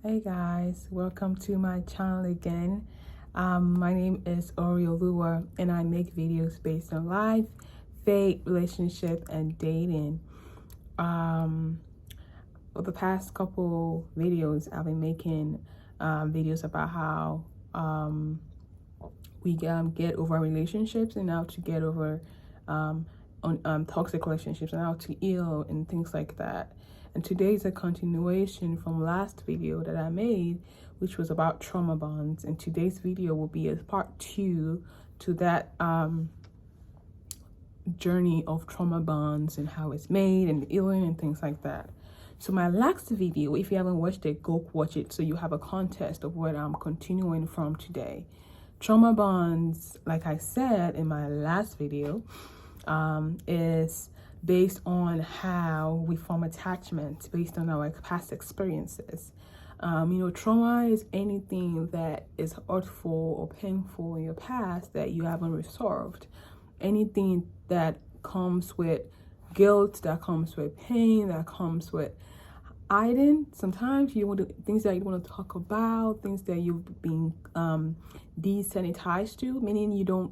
Hey guys, welcome to my channel again. My name is Oriolua and I make videos based on life, faith, relationship, and dating. For the past couple videos, I've been making videos about how we get over relationships and how to get over toxic relationships and how to heal and things like that. And today is a continuation from last video that I made, which was about trauma bonds. And today's video will be a part 2 to that journey of trauma bonds and how it's made and healing and things like that. So my last video, if you haven't watched it, go watch it so you have a context of what I'm continuing from today. Trauma bonds, like I said in my last video, is based on how we form attachments based on our past experiences. Trauma is anything that is hurtful or painful in your past that you haven't resolved. Anything that comes with guilt, that comes with pain, that comes with hiding. Sometimes you want to, things that you want to talk about, things that you've been desensitized to, meaning you don't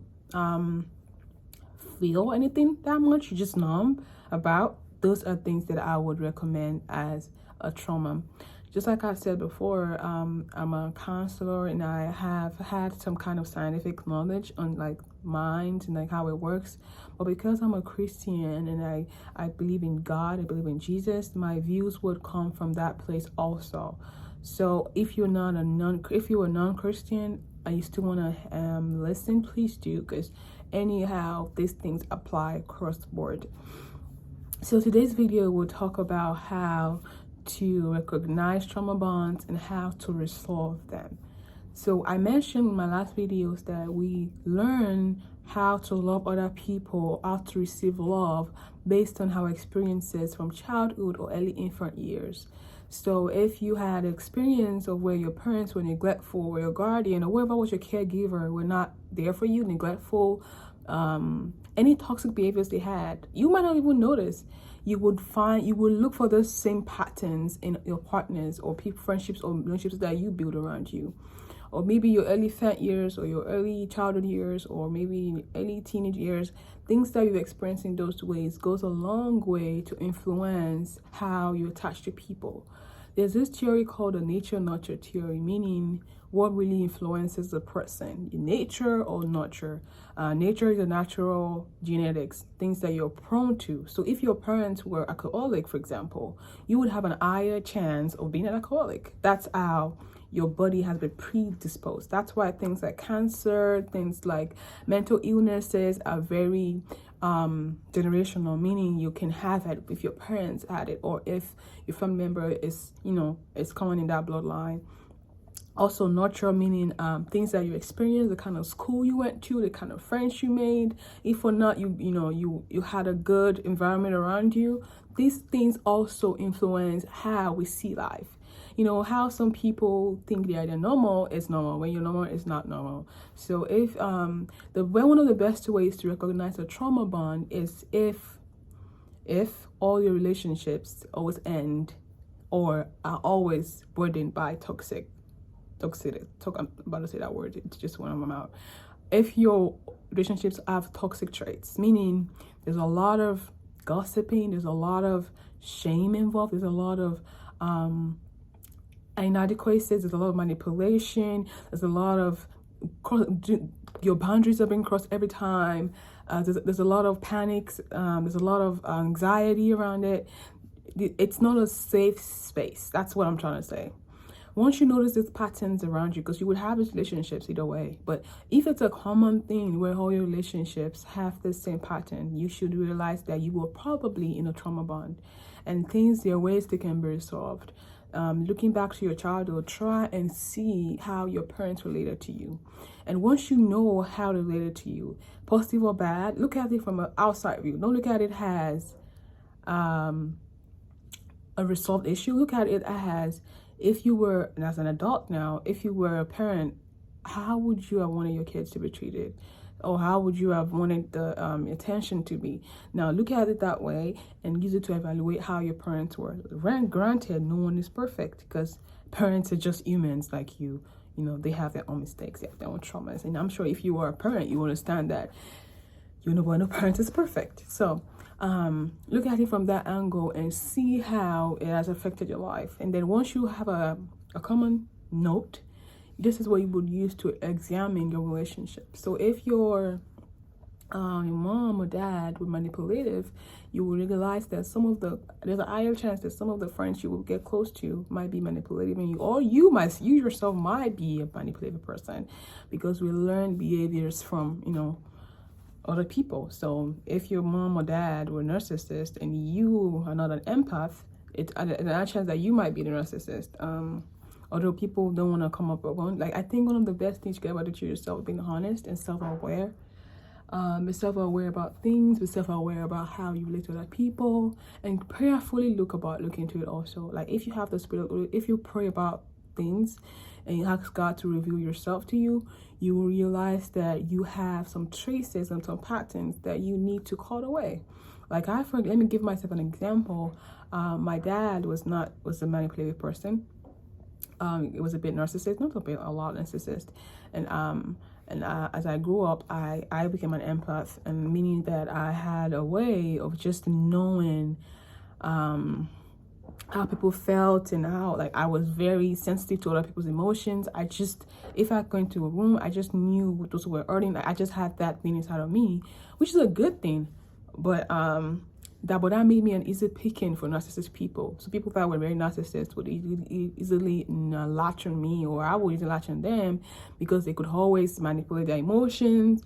feel anything that much, you just numb about. Those are things that I would recommend as a trauma. Just like I said before, I'm a counselor and I have had some kind of scientific knowledge on like mind and like how it works. But because I'm a Christian and I believe in God, I believe in Jesus, my views would come from that place also. So if you're a non-Christian and you still want to listen, please do, because anyhow, these things apply across the board. So today's video will talk about how to recognize trauma bonds and how to resolve them. So I mentioned in my last videos that we learn how to love other people, how to receive love based on our experiences from childhood or early infant years. So if you had experience of where your parents were neglectful or your guardian or whoever was your caregiver were not there for you, neglectful, any toxic behaviors they had, you might not even notice. You would look for those same patterns in your partners or friendships or relationships that you build around you. Or maybe your early infant years or your early childhood years or maybe early teenage years, things that you've experienced in those ways goes a long way to influence how you attach to people. There's this theory called the nature-nurture theory, meaning what really influences the person, nature or nurture. Nature is the natural genetics, things that you're prone to. So if your parents were alcoholic, for example, you would have an higher chance of being an alcoholic. That's how your body has been predisposed. That's why things like cancer, things like mental illnesses are very generational, meaning you can have it if your parents had it or if your family member is coming in that bloodline. Also nurture, meaning things that you experienced, the kind of school you went to, the kind of friends you made. If or not you had a good environment around you, these things also influence how we see life. How some people think they are normal is normal, when you're normal is not normal. So if one of the best ways to recognize a trauma bond is if all your relationships always end or are always burdened by toxic. I'm about to say that word, it's just one of them out. If your relationships have toxic traits, meaning there's a lot of gossiping, there's a lot of shame involved, there's a lot of inadequacies, there's a lot of manipulation, there's a lot of your boundaries are being crossed every time, there's a lot of panics, there's a lot of anxiety around it. It's not a safe space. That's what I'm trying to say. Once you notice these patterns around you, because you would have these relationships either way, but if it's a common thing where all your relationships have the same pattern, you should realize that you were probably in a trauma bond, and there are ways they can be resolved. Looking back to your childhood, try and see how your parents related to you. And once you know how they related to you, positive or bad, look at it from an outside view. Don't look at it as a resolved issue. Look at it as, if you were, and as an adult now, if you were a parent, how would you have wanted your kids to be treated? Or how would you have wanted the attention to be? Now look at it that way and use it to evaluate how your parents were. Granted, no one is perfect, because parents are just humans like you. You know, they have their own mistakes, they have their own traumas. And I'm sure if you are a parent, you understand that no parent is perfect. So look at it from that angle and see how it has affected your life. And then once you have a common note, this is what you would use to examine your relationship. So if your mom or dad were manipulative, you will realize that there's a higher chance that some of the friends you will get close to might be manipulative, and you yourself might be a manipulative person, because we learn behaviors from other people. So if your mom or dad were narcissist and you are not an empath, it's a chance that you might be the narcissist. Although people don't want to come up with one. Like, I think one of the best things you get about to yourself is being honest and self-aware. Be self-aware about things, be self-aware about how you relate to other people, and prayerfully look into it also. Like, if you have the spirit, if you pray about things and you ask God to reveal yourself to you, you will realize that you have some traces and some patterns that you need to cut away. Like, let me give myself an example. My dad was a manipulative person. It was a bit narcissist, not a bit, a lot narcissist. And as I grew up, I became an empath, and meaning that I had a way of just knowing how people felt, and how, like, I was very sensitive to other people's emotions. If I go into a room, I just knew what those were hurting. I just had that thing inside of me, which is a good thing. But that made me an easy picking for narcissist people. So people that were very narcissist would easily latch on me, or I would easily latch on them, because they could always manipulate their emotions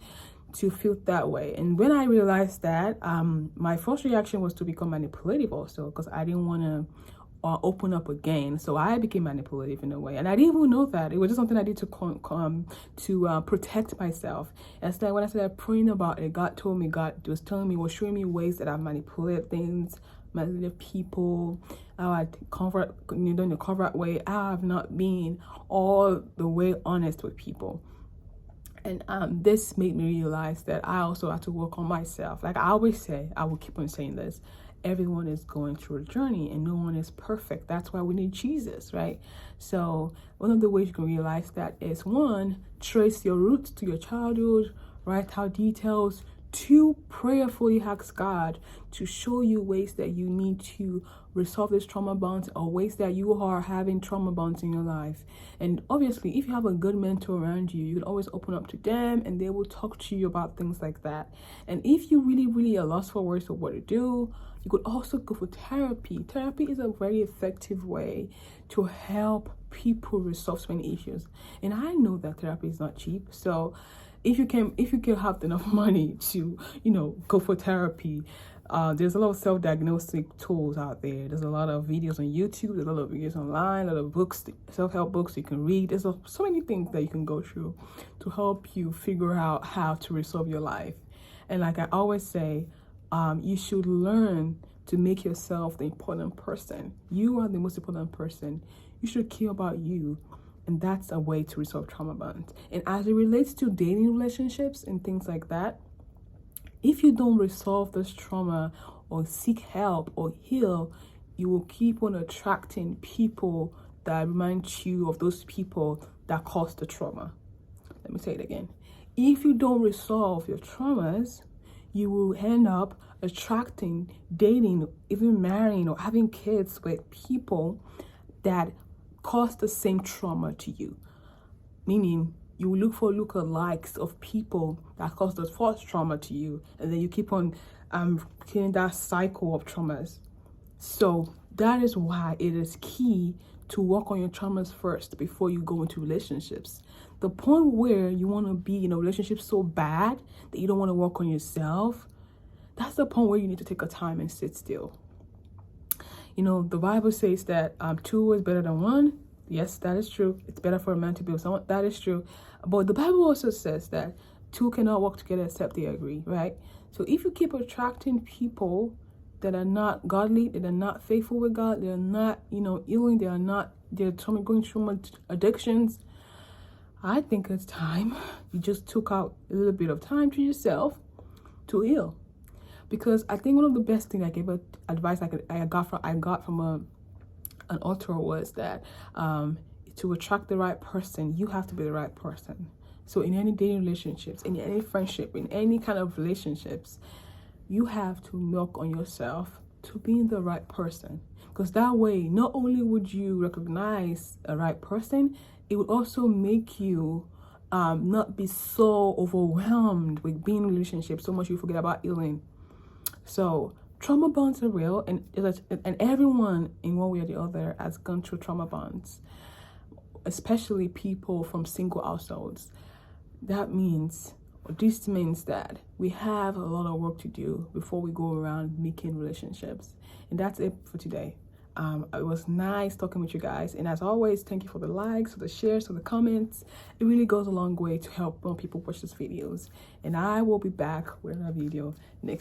to feel that way. And when I realized that, my first reaction was to become manipulative also, because I didn't want to open up again. So I became manipulative in a way, and I didn't even know that. It was just something I did to protect myself. And so when I started praying about it, God was showing me ways that I manipulated things, manipulated people, how I convert in the covert way. I have not been all the way honest with people. And this made me realize that I also have to work on myself. Like I always say, I will keep on saying this: everyone is going through a journey and no one is perfect. That's why we need Jesus, right? So one of the ways you can realize that is, 1, trace your roots to your childhood, write out details. 2, prayerfully ask God to show you ways that you need to resolve this trauma bonds, or ways that you are having trauma bonds in your life. And obviously, if you have a good mentor around you, you can always open up to them and they will talk to you about things like that. And if you really, really are lost for words of what to do, you could also go for therapy. Therapy is a very effective way to help people resolve so many issues. And I know that therapy is not cheap. So if you can have enough money to, go for therapy, there's a lot of self-diagnostic tools out there. There's a lot of videos on YouTube. There's a lot of videos online, a lot of books, self-help books you can read. There's so many things that you can go through to help you figure out how to resolve your life. And like I always say, you should learn to make yourself the important person. You are the most important person. You should care about you. And that's a way to resolve trauma bonds. And as it relates to dating relationships and things like that, if you don't resolve this trauma or seek help or heal, you will keep on attracting people that remind you of those people that caused the trauma. Let me say it again. If you don't resolve your traumas, you will end up attracting, dating, even marrying or having kids with people that cause the same trauma to you. Meaning, you will look for lookalikes of people that cause the first trauma to you, and then you keep on killing that cycle of traumas. So that is why it is key to work on your traumas first before you go into relationships. The point where you want to be in a relationship so bad that you don't want to work on yourself, that's the point where you need to take a time and sit still. The Bible says that 2 is better than 1. Yes, that is true. It's better for a man to be with someone. That is true. But the Bible also says that 2 cannot work together except they agree, right? So if you keep attracting people that are not godly, that are not faithful with God, they're not, healing, they're going through much addictions, I think it's time you just took out a little bit of time to yourself to heal. Because I think one of the best things advice I got from an author was that to attract the right person, you have to be the right person. So in any dating relationships, in any friendship, in any kind of relationships, you have to work on yourself to being the right person. Because that way, not only would you recognize a right person, it would also make you not be so overwhelmed with being in relationships so much you forget about healing. So trauma bonds are real, and everyone in one way or the other has gone through trauma bonds, especially people from single households. This means that we have a lot of work to do before we go around making relationships. And that's it for today. It was nice talking with you guys, and as always, thank you for the likes, for the shares, for the comments. It really goes a long way to help more people watch these videos, and I will be back with another video next